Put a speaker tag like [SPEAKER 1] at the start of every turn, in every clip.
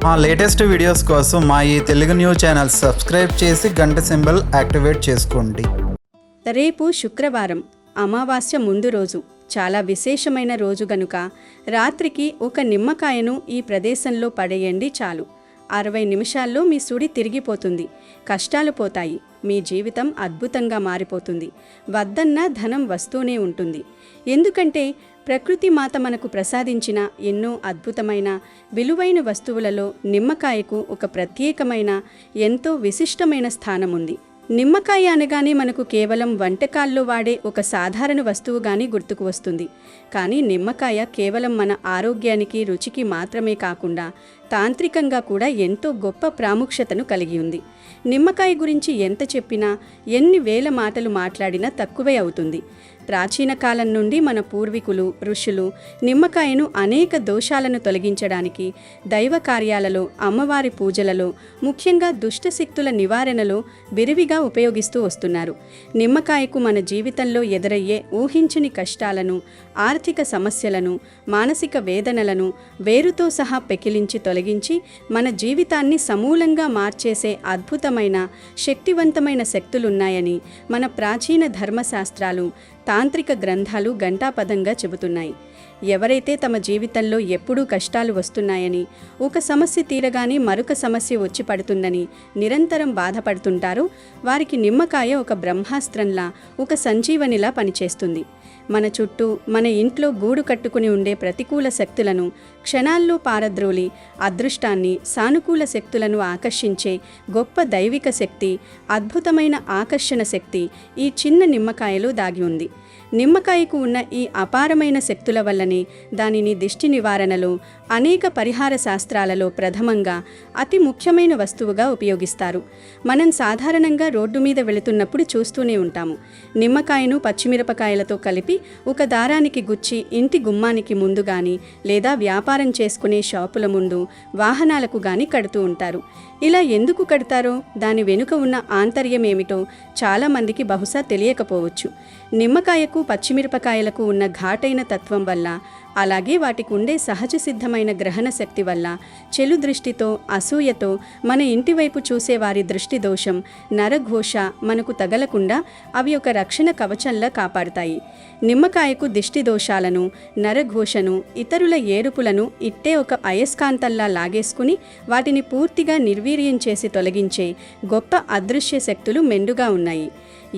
[SPEAKER 1] మా latest videos కోసం మా ఈ తెలుగు న్యూస్ ఛానల్ సబ్స్క్రైబ్ చేసి గంట సింబల్ యాక్టివేట్ చేసుకోండి.
[SPEAKER 2] రేపు శుక్రవారం అమావాస్య ముందు రోజు. చాలా విశేషమైన రోజు గనుక రాత్రికి ఒక నిమ్మకాయను ఈ ప్రదేశంలో పడేయండి చాలు. 60 నిమిషాల్లో మీ సుడి తిరిగిపోతుంది. కష్టాలు పోతాయి. మీ జీవితం అద్భుతంగా మారిపోతుంది. వద్దన్న ధనం వస్తూనే ఉంటుంది. ఎందుకంటే ప్రకృతి మాత మనకు ప్రసాదించిన ఎన్నో అద్భుతమైన విలువైన వస్తువులలో నిమ్మకాయకు ఒక ప్రత్యేకమైన ఎంతో విశిష్టమైన స్థానం ఉంది. నిమ్మకాయ అనగానే మనకు కేవలం వంటకాల్లో వాడే ఒక సాధారణ వస్తువుగాని గుర్తుకు వస్తుంది. కానీ నిమ్మకాయ కేవలం మన ఆరోగ్యానికి రుచికి మాత్రమే కాకుండా తాంత్రికంగా కూడా ఎంతో గొప్ప ప్రాముఖ్యతను కలిగి ఉంది. నిమ్మకాయ గురించి ఎంత చెప్పినా ఎన్ని వేల మాటలు మాట్లాడినా తక్కువే అవుతుంది. ప్రాచీన కాలం నుండి మన పూర్వీకులు ఋషులు నిమ్మకాయను అనేక దోషాలను తొలగించడానికి, దైవ కార్యాలలో, అమ్మవారి పూజలలో, ముఖ్యంగా దుష్టశక్తుల నివారణలో విరివిగా ఉపయోగిస్తూ వస్తున్నారు. నిమ్మకాయకు మన జీవితంలో ఎదురయ్యే ఊహించని కష్టాలను, ఆర్థిక సమస్యలను, మానసిక వేదనలను వేరుతో సహా పెకిలించి తొలగించి మన జీవితాన్ని సమూలంగా మార్చేసే అద్భుతమైన శక్తివంతమైన శక్తులున్నాయని మన ప్రాచీన ధర్మశాస్త్రాలు, తాంత్రిక గ్రంథాలు ఘంటాపథంగా చెబుతున్నాయి. ఎవరైతే తమ జీవితంలో ఎప్పుడూ కష్టాలు వస్తున్నాయని, ఒక సమస్య తీరగానే మరొక సమస్య వచ్చి పడుతుందని నిరంతరం బాధపడుతుంటారో వారికి నిమ్మకాయ ఒక బ్రహ్మాస్త్రంలా, ఒక సంజీవనిలా పనిచేస్తుంది. మన చుట్టూ, మన ఇంట్లో గూడు కట్టుకుని ఉండే ప్రతికూల శక్తులను క్షణాల్లో పారద్రోలి అదృష్టాన్ని, సానుకూల శక్తులను ఆకర్షించే గొప్ప దైవిక శక్తి, అద్భుతమైన ఆకర్షణ శక్తి ఈ చిన్న నిమ్మకాయలో దాగి ఉంది. నిమ్మకాయకు ఉన్న ఈ అపారమైన శక్తుల వల్లనే దానిని దిష్టి నివారణలో, అనేక పరిహార శాస్త్రాలలో ప్రథమంగా అతి ముఖ్యమైన వస్తువుగా ఉపయోగిస్తారు. మనం సాధారణంగా రోడ్డు మీద వెళుతున్నప్పుడు చూస్తూనే ఉంటాము. నిమ్మకాయను పచ్చిమిరపకాయలతో కలిపి ఒక దారానికి గుచ్చి ఇంటి గుమ్మానికి ముందు గాని, లేదా వ్యాపారం చేసుకునే షాపుల ముందు, వాహనాలకు గాని కడుతూ ఉంటారు. ఇలా ఎందుకు కడతారో, దాని వెనుక ఉన్న ఆంతర్యం ఏమిటో చాలామందికి బహుశా తెలియకపోవచ్చు. నిమ్మకాయకు పచ్చిమిరపకాయలకు ఉన్న ఘాటైన తత్వం వల్ల, అలాగే వాటికి ఉండే సహజ సిద్ధమైన గ్రహణ శక్తి వల్ల చెలు దృష్టితో, అసూయతో మన ఇంటివైపు చూసే వారి దృష్టి దోషం, నరఘోష మనకు తగలకుండా అవి ఒక రక్షణ కవచంలా కాపాడుతాయి. నిమ్మకాయకు దిష్టి దోషాలను, నరఘోషను, ఇతరుల ఏరుపులను ఇట్టే ఒక అయస్కాంతల్లా లాగేసుకుని వాటిని పూర్తిగా నిర్వీర్యం చేసి తొలగించే గొప్ప అదృశ్య శక్తులు మెండుగా ఉన్నాయి.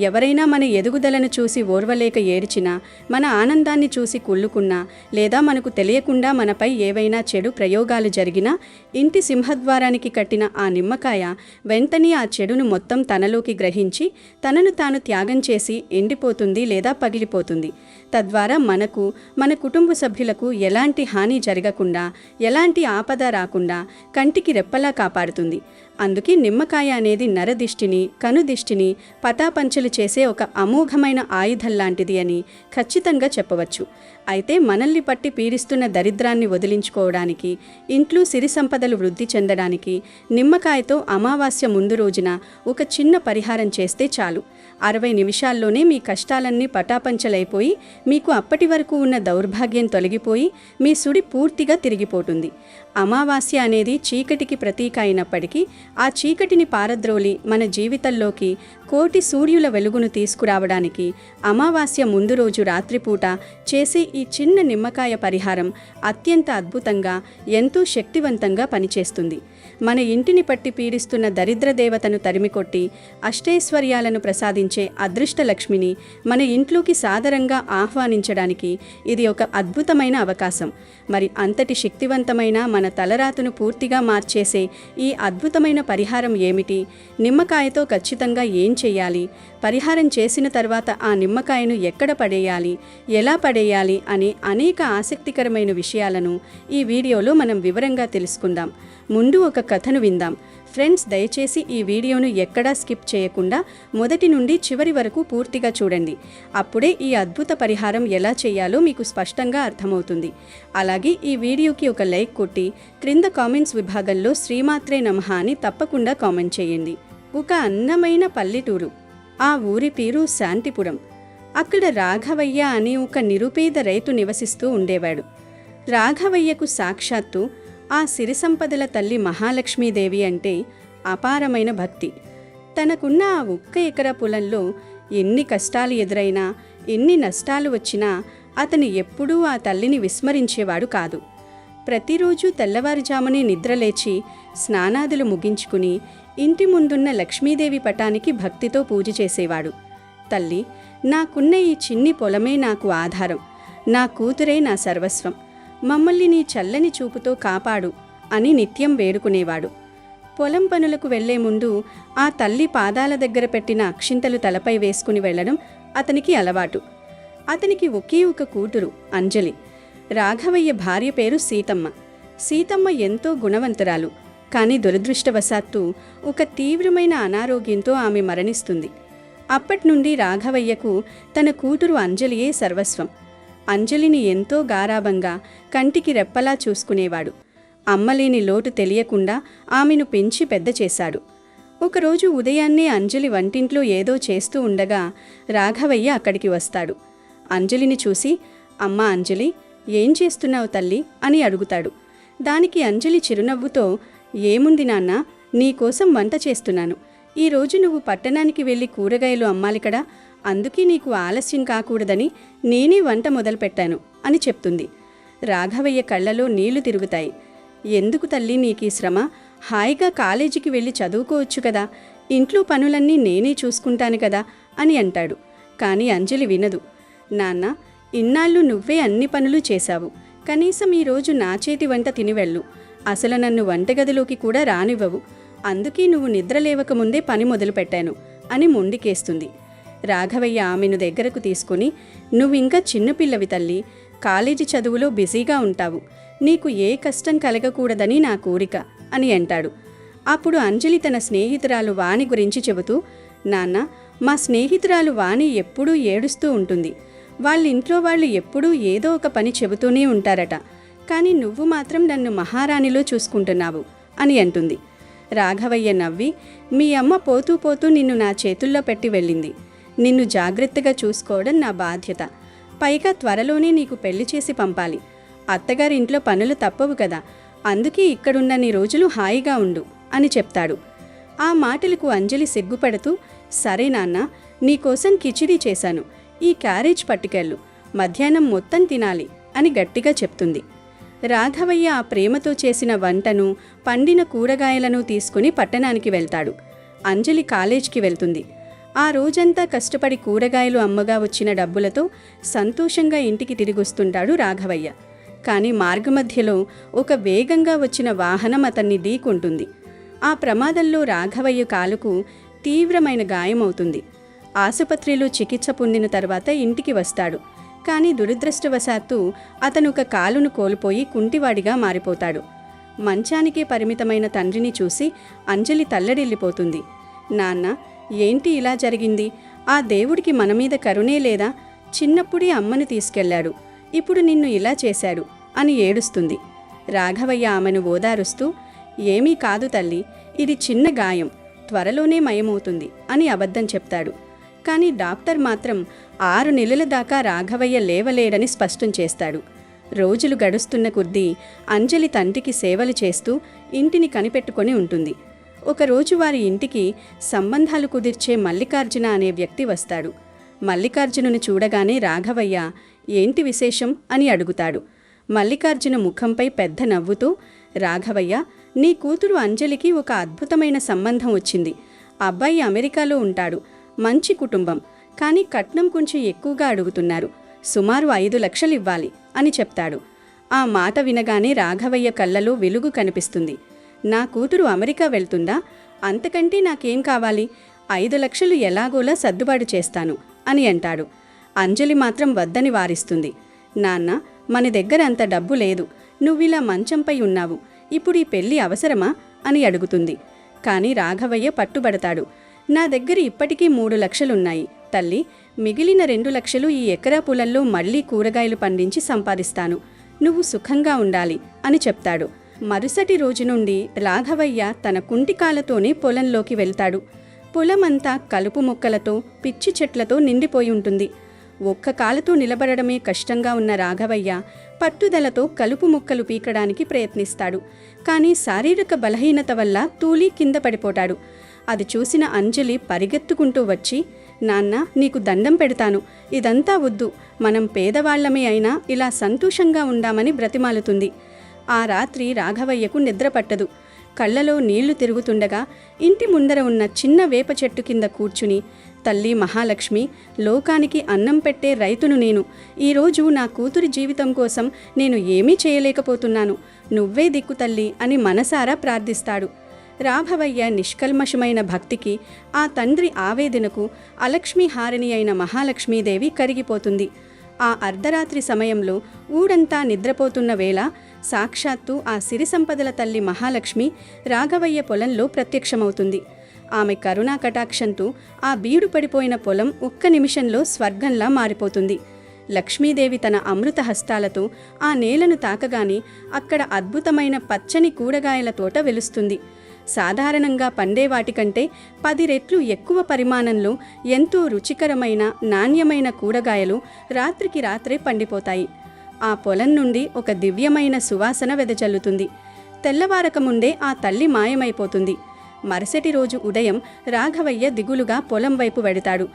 [SPEAKER 2] ఎవరైనా మన ఎదుగుదలను చూసి ఓర్వలేక ఏడ్చినా, మన ఆనందాన్ని చూసి కుళ్ళుకున్నా, లేదా మనకు తెలియకుండా మనపై ఏవైనా చెడు ప్రయోగాలు జరిగినా, ఇంటి సింహద్వారానికి కట్టిన ఆ నిమ్మకాయ వెంటనే ఆ చెడును మొత్తం తనలోకి గ్రహించి తనను తాను త్యాగం చేసి ఎండిపోతుంది లేదా పగిలిపోతుంది. తద్వారా మనకు, మన కుటుంబ సభ్యులకు ఎలాంటి హాని జరగకుండా, ఎలాంటి ఆపద రాకుండా కంటికి రెప్పలా కాపాడుతుంది. అందుకే నిమ్మకాయ అనేది నరదిష్టిని, కనుదిష్టిని పటాపంచలు చేసే ఒక అమోఘమైన ఆయుధం లాంటిది అని ఖచ్చితంగా చెప్పవచ్చు. అయితే మనల్ని పట్టి పీడిస్తున్న దరిద్రాన్ని వదిలించుకోవడానికి, ఇంట్లో సిరి సంపదలు వృద్ధి చెందడానికి నిమ్మకాయతో అమావాస్య ముందు రోజున ఒక చిన్న పరిహారం చేస్తే చాలు. 60 నిమిషాల్లోనే మీ కష్టాలన్నీ పటాపంచలైపోయి, మీకు అప్పటి వరకు ఉన్న దౌర్భాగ్యం తొలగిపోయి మీ సుడి పూర్తిగా తిరిగిపోతుంది. అమావాస్య అనేది చీకటికి ప్రతీక అయినప్పటికీ ఆ చీకటిని పారద్రోలి మన జీవితంలోకి కోటి సూర్యుల వెలుగును తీసుకురావడానికి అమావాస్య ముందు రోజు రాత్రిపూట చేసే ఈ చిన్న నిమ్మకాయ పరిహారం అత్యంత అద్భుతంగా, ఎంతో శక్తివంతంగా పనిచేస్తుంది. మన ఇంటిని పట్టి పీడిస్తున్న దరిద్ర దేవతను తరిమికొట్టి అష్టైశ్వర్యాలను ప్రసాదించే అదృష్ట లక్ష్మిని మన ఇంట్లోకి సాదరంగా ఆహ్వానించడానికి ఇది ఒక అద్భుతమైన అవకాశం. మరి అంతటి శక్తివంతమైన మన తలరాతును పూర్తిగా మార్చేసే ఈ అద్భుతమైన పరిహారం ఏమిటి? నిమ్మకాయతో ఖచ్చితంగా ఏం చేయాలి? పరిహారం చేసిన తర్వాత ఆ నిమ్మకాయను ఎక్కడ పడేయాలి, ఎలా పడేయాలి అనే అనేక ఆసక్తికరమైన విషయాలను ఈ వీడియోలో మనం వివరంగా తెలుసుకుందాం. ముందు ఒక కథను విందాం. ఫ్రెండ్స్, దయచేసి ఈ వీడియోను ఎక్కడా స్కిప్ చేయకుండా మొదటి నుండి చివరి వరకు పూర్తిగా చూడండి. అప్పుడే ఈ అద్భుత పరిహారం ఎలా చేయాలో మీకు స్పష్టంగా అర్థమవుతుంది. అలాగే ఈ వీడియోకి ఒక లైక్ కొట్టి క్రింద కామెంట్స్ విభాగంలో శ్రీమాత్రే నమః అని తప్పకుండా కామెంట్ చేయండి. ఒక అందమైన పల్లెటూరు. ఆ ఊరి పేరు శాంతిపురం. అక్కడ రాఘవయ్య అనే ఒక నిరుపేద రైతు నివసిస్తూ ఉండేవాడు. రాఘవయ్యకు సాక్షాత్తు ఆ సిరి సంపదల తల్లి మహాలక్ష్మీదేవి అంటే అపారమైన భక్తి. తనకున్న ఆ 1 ఎకరా పొలంలో ఎన్ని కష్టాలు ఎదురైనా, ఎన్ని నష్టాలు వచ్చినా అతను ఎప్పుడూ ఆ తల్లిని విస్మరించేవాడు కాదు. ప్రతిరోజు తెల్లవారుజామునే నిద్రలేచి స్నానాదులు ముగించుకుని ఇంటి ముందున్న లక్ష్మీదేవి పటానికి భక్తితో పూజ చేసేవాడు. తల్లి, నాకున్న ఈ చిన్ని పొలమే నాకు ఆధారం, నా కూతురే నా సర్వస్వం, మమ్మల్ని నీ చల్లని చూపుతో కాపాడు అని నిత్యం వేడుకునేవాడు. పొలం పనులకు వెళ్లే ముందు ఆ తల్లి పాదాల దగ్గర పెట్టిన అక్షింతలు తలపై వేసుకుని వెళ్లడం అతనికి అలవాటు. అతనికి ఒకే ఒక కూతురు అంజలి. రాఘవయ్య భార్య పేరు సీతమ్మ. సీతమ్మ ఎంతో గుణవంతురాలు. కానీ దురదృష్టవశాత్తు ఒక తీవ్రమైన అనారోగ్యంతో ఆమె మరణిస్తుంది. అప్పట్నుండి రాఘవయ్యకు తన కూతురు అంజలియే సర్వస్వం. అంజలిని ఎంతో గారాబంగా కంటికి రెప్పలా చూసుకునేవాడు. అమ్మలేని లోటు తెలియకుండా ఆమెను పెంచి పెద్ద చేశాడు. ఒకరోజు ఉదయాన్నే అంజలి వంటింట్లో ఏదో చేస్తూ ఉండగా రాఘవయ్య అక్కడికి వస్తాడు. అంజలిని చూసి, అమ్మా అంజలి, ఏం చేస్తున్నావు తల్లి అని అడుగుతాడు. దానికి అంజలి చిరునవ్వుతో, ఏముంది నాన్న, నీకోసం వంట చేస్తున్నాను. ఈరోజు నువ్వు పట్టణానికి వెళ్ళి కూరగాయలు అమ్మాలి కదా, అందుకే నీకు ఆలస్యం కాకూడదని నేనే వంట మొదలుపెట్టాను అని చెప్తుంది. రాఘవయ్య కళ్ళలో నీళ్లు తిరుగుతాయి. ఎందుకు తల్లి నీకీ శ్రమ? హాయిగా కాలేజీకి వెళ్ళి చదువుకోవచ్చు కదా, ఇంట్లో పనులన్నీ నేనే చూసుకుంటాను కదా అని అంటాడు. కానీ అంజలి వినదు. నాన్న, ఇన్నాళ్ళు నువ్వే అన్ని పనులు చేశావు, కనీసం ఈరోజు నా చేతి వంట తినివెళ్ళు. అసలు నన్ను వంటగదిలోకి కూడా రానివ్వవు, అందుకే నువ్వు నిద్రలేవకముందే పని మొదలుపెట్టాను అని మొండికేస్తుంది. రాఘవయ్య ఆమెను దగ్గరకు తీసుకుని, నువ్వింకా చిన్నపిల్లవి తల్లి, కాలేజీ చదువులో బిజీగా ఉంటావు, నీకు ఏ కష్టం కలగకూడదని నా కోరిక అని అంటాడు. అప్పుడు అంజలి తన స్నేహితురాలు వాణి గురించి చెబుతూ, నాన్న, మా స్నేహితురాలు వాణి ఎప్పుడూ ఏడుస్తూ ఉంటుంది. వాళ్ళింట్లో వాళ్ళు ఎప్పుడూ ఏదో ఒక పని చెబుతూనే ఉంటారట, కానీ నువ్వు మాత్రం నన్ను మహారాణిలో చూసుకుంటున్నావు అని అంటుంది. రాఘవయ్య నవ్వి, మీ అమ్మ పోతూ పోతూ నిన్ను నా చేతుల్లో పెట్టి వెళ్ళింది. నిన్ను జాగ్రత్తగా చూసుకోవడం నా బాధ్యత. పైగా త్వరలోనే నీకు పెళ్లి చేసి పంపాలి. అత్తగారింట్లో పనులు తప్పవు కదా, అందుకే ఇక్కడున్నన్ని రోజులు హాయిగా ఉండు అని చెప్తాడు. ఆ మాటలకు అంజలి సిగ్గుపడుతూ, సరే నాన్న, నీకోసం కిచిడీ చేశాను, ఈ క్యారేజ్ పట్టుకెళ్ళు, మధ్యాహ్నం మొత్తం తినాలి అని గట్టిగా చెప్తుంది. రాఘవయ్య ఆ ప్రేమతో చేసిన వంటను, పండిన కూరగాయలను తీసుకుని పట్టణానికి వెళ్తాడు. అంజలి కాలేజ్కి వెళ్తుంది. ఆ రోజంతా కష్టపడి కూరగాయలు అమ్మగా వచ్చిన డబ్బులతో సంతోషంగా ఇంటికి తిరిగొస్తుంటాడు రాఘవయ్య. కానీ మార్గమధ్యలో ఒక వేగంగా వచ్చిన వాహనం అతన్ని ఢీకొంటుంది. ఆ ప్రమాదంలో రాఘవయ్య కాలుకు తీవ్రమైన గాయమవుతుంది. ఆసుపత్రిలో చికిత్స పొందిన తర్వాత ఇంటికి వస్తాడు. కానీ దురదృష్టవశాత్తు అతను ఒక కాలును కోల్పోయి కుంటివాడిగా మారిపోతాడు. మంచానికే పరిమితమైన తండ్రిని చూసి అంజలి తల్లడిల్లిపోతుంది. నాన్న, ఏంటి ఇలా జరిగింది? ఆ దేవుడికి మన మీద కరుణే లేదా? చిన్నప్పుడే అమ్మని తీసుకెళ్లాడు, ఇప్పుడు నిన్ను ఇలా చేశాడు అని ఏడుస్తుంది. రాఘవయ్య ఆమెను ఓదారుస్తూ, ఏమీ కాదు తల్లి, ఇది చిన్న గాయం, త్వరలోనే మయమవుతుంది అని అబద్ధం చెప్తాడు. కానీ డాక్టర్ మాత్రం 6 నెలల దాకా రాఘవయ్య లేవలేడని స్పష్టం చేస్తాడు. రోజులు గడుస్తున్న కొద్దీ అంజలి తండ్రికి సేవలు చేస్తూ ఇంటిని కనిపెట్టుకొని ఉంటుంది. ఒకరోజు వారి ఇంటికి సంబంధాలు కుదిర్చే మల్లికార్జున అనే వ్యక్తి వస్తాడు. మల్లికార్జునుని చూడగానే రాఘవయ్య, ఏంటి విశేషం అని అడుగుతాడు. మల్లికార్జున ముఖంపై పెద్ద నవ్వుతూ, రాఘవయ్య, నీ కూతురు అంజలికి ఒక అద్భుతమైన సంబంధం వచ్చింది. అబ్బాయి అమెరికాలో ఉంటాడు, మంచి కుటుంబం, కానీ కట్నం కొంచెం ఎక్కువగా అడుగుతున్నారు, సుమారు 5 లక్షలు ఇవ్వాలి అని చెప్తాడు. ఆ మాట వినగానే రాఘవయ్య కళ్ళలో వెలుగు కనిపిస్తుంది. నా కూతురు అమెరికా వెళ్తుందా? అంతకంటే నాకేం కావాలి? 5 లక్షలు ఎలాగోలా సర్దుబాటు చేస్తాను అని అంటాడు. అంజలి మాత్రం వద్దని వారిస్తుంది. నాన్న, మన దగ్గర అంత డబ్బు లేదు, నువ్విలా మంచంపై ఉన్నావు, ఇప్పుడు ఈ పెళ్లి అవసరమా అని అడుగుతుంది. కానీ రాఘవయ్య పట్టుబడతాడు. నా దగ్గర ఇప్పటికీ 3 లక్షలున్నాయి తల్లి, మిగిలిన 2 లక్షలు ఈ ఎకరా పొలంలో మళ్లీ కూరగాయలు పండించి సంపాదిస్తాను, నువ్వు సుఖంగా ఉండాలి అని చెప్తాడు. మరుసటి రోజు నుండి రాఘవయ్య తన కుంటికాలతోనే పొలంలోకి వెళ్తాడు. పొలమంతా కలుపు మొక్కలతో, పిచ్చి చెట్లతో నిండిపోయి ఉంటుంది. ఒక్క కాలుతో నిలబడడమే కష్టంగా ఉన్న రాఘవయ్య పట్టుదలతో కలుపు ముక్కలు పీకడానికి ప్రయత్నిస్తాడు. కానీ శారీరక బలహీనత వల్ల తూలి కింద పడిపోతాడు. అది చూసిన అంజలి పరిగెత్తుకుంటూ వచ్చి, నాన్న, నీకు దండం పెడతాను, ఇదంతా వద్దు, మనం పేదవాళ్లమే అయినా ఇలా సంతోషంగా ఉందామని బ్రతిమాలుతుంది. ఆ రాత్రి రాఘవయ్యకు నిద్ర పట్టదు. కళ్ళలో నీళ్లు తిరుగుతుండగా ఇంటి ముందర ఉన్న చిన్న వేప చెట్టు కింద కూర్చుని, తల్లి మహాలక్ష్మి, లోకానికి అన్నం పెట్టే రైతును నేను. ఈరోజు నా కూతురి జీవితం కోసం నేను ఏమీ చేయలేకపోతున్నాను, నువ్వే దిక్కు తల్లి అని మనసారా ప్రార్థిస్తాడు. రాఘవయ్య నిష్కల్మషమైన భక్తికి, ఆ తండ్రి ఆవేదనకు అలక్ష్మి హారిణి అయిన మహాలక్ష్మీదేవి కరిగిపోతుంది. ఆ అర్ధరాత్రి సమయంలో ఊరంతా నిద్రపోతున్న వేళ సాక్షాత్తు ఆ సిరి సంపదల తల్లి మహాలక్ష్మి రాఘవయ్య పొలంలో ప్రత్యక్షమవుతుంది. ఆమె కరుణా కటాక్షంతో ఆ బీడు పడిపోయిన పొలం ఒక్క నిమిషంలో స్వర్గంలా మారిపోతుంది. లక్ష్మీదేవి తన అమృత హస్తాలతో ఆ నేలను తాకగానే అక్కడ అద్భుతమైన పచ్చని కూరగాయల తోట వెలుస్తుంది. సాధారణంగా పండే వాటికంటే 10 రెట్లు ఎక్కువ పరిమాణంలో ఎంతో రుచికరమైన నాణ్యమైన కూరగాయలు రాత్రికి రాత్రే పండిపోతాయి. ఆ పొలం నుండి ఒక దివ్యమైన సువాసన వెదజల్లుతుంది. తెల్లవారక ముందే ఆ తల్లి మాయమైపోతుంది. మరుసటి రోజు ఉదయం రాఘవయ్య దిగులుగా పొలం వైపు వెడతాడు.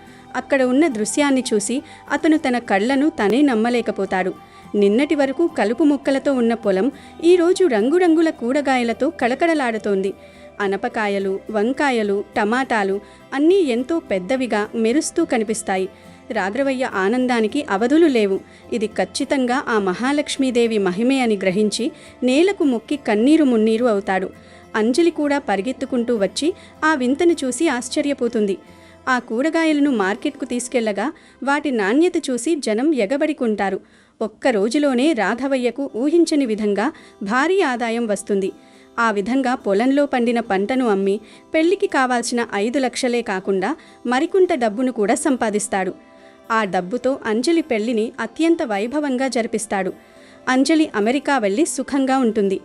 [SPEAKER 2] అక్కడ ఉన్న దృశ్యాన్ని చూసి అతను తన కళ్లను తనే నమ్మలేకపోతాడు. నిన్నటి వరకు కలుపు ముక్కలతో ఉన్న పొలం ఈరోజు రంగురంగుల కూరగాయలతో కళకళలాడుతోంది. అనపకాయలు, వంకాయలు, టమాటాలు అన్నీ ఎంతో పెద్దవిగా మెరుస్తూ కనిపిస్తాయి. రాఘవయ్య ఆనందానికి అవధులు లేవు. ఇది ఖచ్చితంగా ఆ మహాలక్ష్మీదేవి మహిమే అని గ్రహించి నేలకు మొక్కి కన్నీరు మున్నీరు అవుతాడు. అంజలి కూడా పరిగెత్తుకుంటూ వచ్చి ఆ వింతను చూసి ఆశ్చర్యపోతుంది. ఆ కూరగాయలను మార్కెట్కు తీసుకెళ్లగా వాటి నాణ్యత చూసి జనం ఎగబడికుంటారు. ఒక్క రోజులోనే రాఘవయ్యకు ఊహించని విధంగా భారీ ఆదాయం వస్తుంది. ఆ విధంగా పొలంలో పండిన పంటను అమ్మి పెళ్లికి కావాల్సిన 5 లక్షలే కాకుండా మరికొంత డబ్బును కూడా సంపాదిస్తాడు. ఆ డబ్బుతో అంజలి పెళ్లిని అత్యంత వైభవంగా జరిపిస్తాడు. అంజలి అమెరికా వెళ్ళి సుఖంగా ఉంటుంది.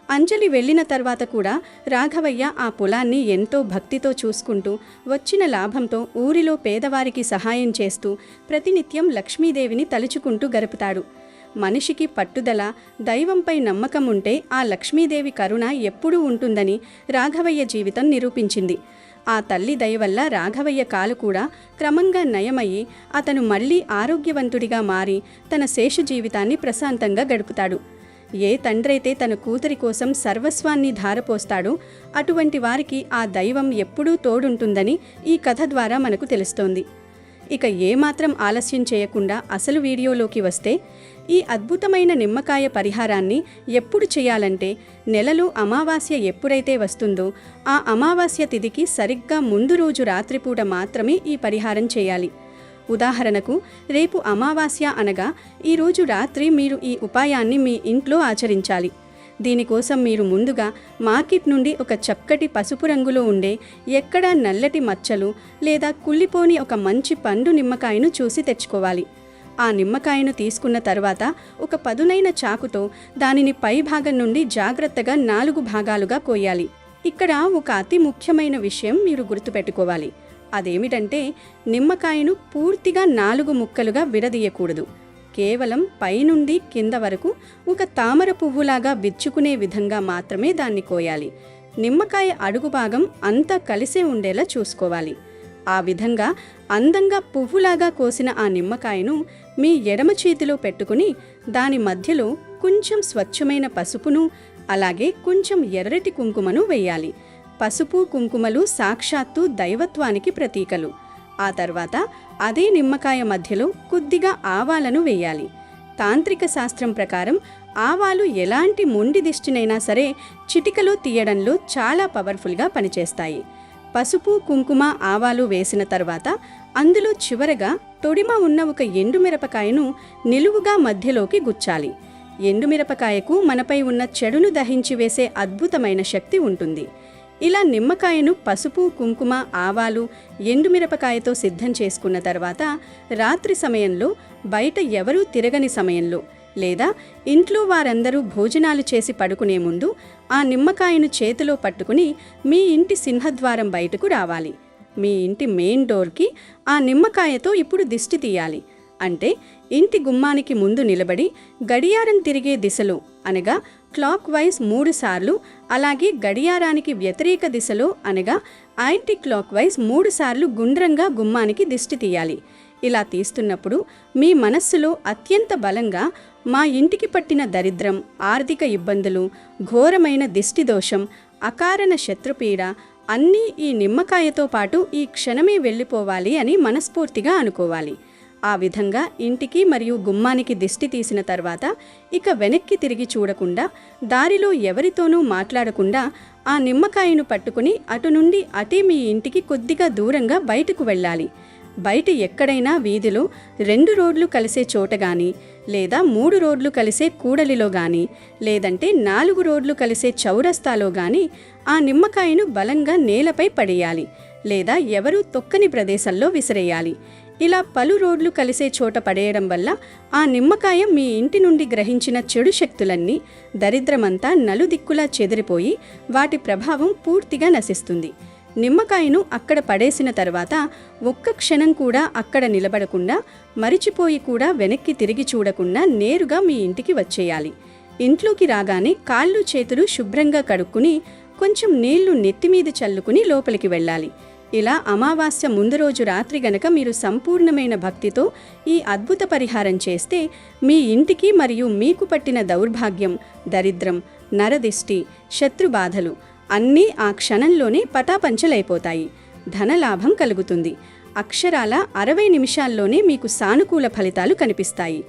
[SPEAKER 2] అంజలి వెళ్ళిన తర్వాత కూడా రాఘవయ్య ఆ పొలాన్ని ఎంతో భక్తితో చూసుకుంటూ వచ్చిన లాభంతో ఊరిలో పేదవారికి సహాయం చేస్తూ ప్రతినిత్యం లక్ష్మీదేవిని తలుచుకుంటూ గడుపుతాడు. మనిషికి పట్టుదల, దైవంపై నమ్మకం ఉంటే ఆ లక్ష్మీదేవి కరుణ ఎప్పుడూ ఉంటుందని రాఘవయ్య జీవితం నిరూపించింది. ఆ తల్లి దయ వల్ల రాఘవయ్య కాలు కూడా క్రమంగా నయమయ్యి అతను మళ్లీ ఆరోగ్యవంతుడిగా మారి తన శేష జీవితాన్ని ప్రశాంతంగా గడుపుతాడు. ఏ తండ్రైతే తన కూతురి కోసం సర్వస్వాన్ని ధారపోస్తాడో అటువంటి వారికి ఆ దైవం ఎప్పుడూ తోడుంటుందని ఈ కథ ద్వారా మనకు తెలుస్తోంది. ఇక ఏమాత్రం ఆలస్యం చేయకుండా అసలు వీడియోలోకి వస్తే, ఈ అద్భుతమైన నిమ్మకాయ పరిహారాన్ని ఎప్పుడు చేయాలంటే, నెలలో అమావాస్య ఎప్పుడైతే వస్తుందో ఆ అమావాస్య తిథికి సరిగ్గా ముందు రోజు రాత్రిపూట మాత్రమే ఈ పరిహారం చేయాలి. ఉదాహరణకు, రేపు అమావాస్య అనగా ఈరోజు రాత్రి మీరు ఈ ఉపాయాన్ని మీ ఇంట్లో ఆచరించాలి. దీనికోసం మీరు ముందుగా మార్కెట్ నుండి ఒక చక్కటి పసుపు రంగులో ఉండే, ఎక్కడా నల్లటి మచ్చలు లేదా కుళ్ళిపోని ఒక మంచి పండు నిమ్మకాయను చూసి తెచ్చుకోవాలి. ఆ నిమ్మకాయను తీసుకున్న తర్వాత ఒక పదునైన చాకుతో దానిని పై భాగం నుండి జాగ్రత్తగా 4 భాగాలుగా కోయాలి. ఇక్కడ ఒక అతి ముఖ్యమైన విషయం మీరు గుర్తుపెట్టుకోవాలి. అదేమిటంటే, నిమ్మకాయను పూర్తిగా 4 ముక్కలుగా విడదీయకూడదు. కేవలం పైనుండి కింద వరకు ఒక తామర పువ్వులాగా విచ్చుకునే విధంగా మాత్రమే దాన్ని కోయాలి. నిమ్మకాయ అడుగు భాగం అంతా కలిసే ఉండేలా చూసుకోవాలి. ఆ విధంగా అందంగా పువ్వులాగా కోసిన ఆ నిమ్మకాయను మీ ఎడమ చేతిలో పెట్టుకుని దాని మధ్యలో కొంచెం స్వచ్ఛమైన పసుపును, అలాగే కొంచెం ఎర్రటి కుంకుమను వేయాలి. పసుపు, కుంకుమలు సాక్షాత్తు దైవత్వానికి ప్రతీకలు. ఆ తర్వాత అదే నిమ్మకాయ మధ్యలో కొద్దిగా ఆవాలను వేయాలి. తాంత్రిక శాస్త్రం ప్రకారం ఆవాలు ఎలాంటి మొండి దిష్టినైనా సరే చిటికలో తీయడంలో చాలా పవర్ఫుల్గా పనిచేస్తాయి. పసుపు, కుంకుమ, ఆవాలు వేసిన తర్వాత అందులో చివరగా తొడిమ ఉన్న ఒక ఎండుమిరపకాయను నిలువుగా మధ్యలోకి గుచ్చాలి. ఎండుమిరపకాయకు మనపై ఉన్న చెడును దహించి వేసే అద్భుతమైన శక్తి ఉంటుంది. ఇలా నిమ్మకాయను పసుపు, కుంకుమ, ఆవాలు, ఎండుమిరపకాయతో సిద్ధం చేసుకున్న తర్వాత రాత్రి సమయంలో, బయట ఎవరూ తిరగని సమయంలో లేదా ఇంట్లో వారందరూ భోజనాలు చేసి పడుకునే ముందు ఆ నిమ్మకాయను చేతిలో పట్టుకుని మీ ఇంటి సింహద్వారం బయటకు రావాలి. మీ ఇంటి మెయిన్ డోర్కి ఆ నిమ్మకాయతో ఇప్పుడు దిష్టి తీయాలి. అంటే ఇంటి గుమ్మానికి ముందు నిలబడి గడియారం తిరిగే దిశలో అనగా క్లాక్ వైజ్ 3 సార్లు, అలాగే గడియారానికి వ్యతిరేక దిశలో అనగా యాంటీ క్లాక్ వైజ్ 3 సార్లు గుండ్రంగా గుమ్మానికి దిష్టి తీయాలి. ఇలా తీస్తున్నప్పుడు మీ మనస్సులో అత్యంత బలంగా మా ఇంటికి పట్టిన దరిద్రం, ఆర్థిక ఇబ్బందులు, ఘోరమైన దిష్టి దోషం, అకారణ శత్రుపీడ అన్నీ ఈ నిమ్మకాయతో పాటు ఈ క్షణమే వెళ్ళిపోవాలి అని మనస్ఫూర్తిగా అనుకోవాలి. ఆ విధంగా ఇంటికి మరియు గుమ్మానికి దిష్టి తీసిన తర్వాత ఇక వెనక్కి తిరిగి చూడకుండా, దారిలో ఎవరితోనూ మాట్లాడకుండా ఆ నిమ్మకాయను పట్టుకుని అటు నుండి అటే మీ ఇంటికి కొద్దిగా దూరంగా బయటకు వెళ్ళాలి. బయట ఎక్కడైనా వీధిలో 2 రోడ్లు కలిసే చోట గాని, లేదా 3 రోడ్లు కలిసే కూడలిలో గాని, లేదంటే 4 రోడ్లు కలిసే చౌరస్తాలో గాని ఆ నిమ్మకాయను బలంగా నేలపై పడేయాలి, లేదా ఎవరూ తొక్కని ప్రదేశంలో విసిరేయాలి. ఇలా పలు రోడ్లు కలిసే చోట పడేయడం వల్ల ఆ నిమ్మకాయ మీ ఇంటి నుండి గ్రహించిన చెడు శక్తులన్నీ, దరిద్రమంతా నలుదిక్కులా చెదిరిపోయి వాటి ప్రభావం పూర్తిగా నశిస్తుంది. నిమ్మకాయను అక్కడ పడేసిన తర్వాత ఒక్క క్షణం కూడా అక్కడ నిలబడకుండా, మరిచిపోయి కూడా వెనక్కి తిరిగి చూడకుండా నేరుగా మీ ఇంటికి వచ్చేయాలి. ఇంట్లోకి రాగానే కాళ్ళు చేతులు శుభ్రంగా కడుక్కుని కొంచెం నీళ్లు నెత్తిమీద చల్లుకుని లోపలికి వెళ్ళాలి. ఇలా అమావాస్య ముందు రోజు రాత్రి గనక మీరు సంపూర్ణమైన భక్తితో ఈ అద్భుత పరిహారం చేస్తే మీ ఇంటికి మరియు మీకు పట్టిన దౌర్భాగ్యం, దరిద్రం, నరదిష్టి, శత్రుబాధలు అన్నీ ఆ క్షణంలోనే పటాపంచలైపోతాయి. ధనలాభం కలుగుతుంది. అక్షరాల 60 నిమిషాల్లోనే మీకు సానుకూల ఫలితాలు కనిపిస్తాయి.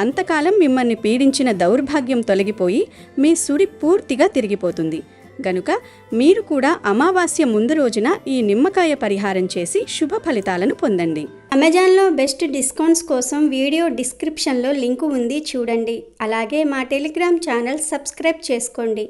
[SPEAKER 2] అంతకాలం మిమ్మల్ని పీడించిన దౌర్భాగ్యం తొలగిపోయి మీ సుడి పూర్తిగా తిరిగిపోతుంది. గనుక మీరు కూడా అమావాస్య ముందు రోజున ఈ నిమ్మకాయ పరిహారం చేసి శుభ ఫలితాలను పొందండి.
[SPEAKER 3] అమెజాన్లో బెస్ట్ డిస్కౌంట్స్ కోసం వీడియో డిస్క్రిప్షన్లో లింకు ఉంది, చూడండి. అలాగే మా టెలిగ్రామ్ ఛానల్ సబ్స్క్రైబ్ చేసుకోండి.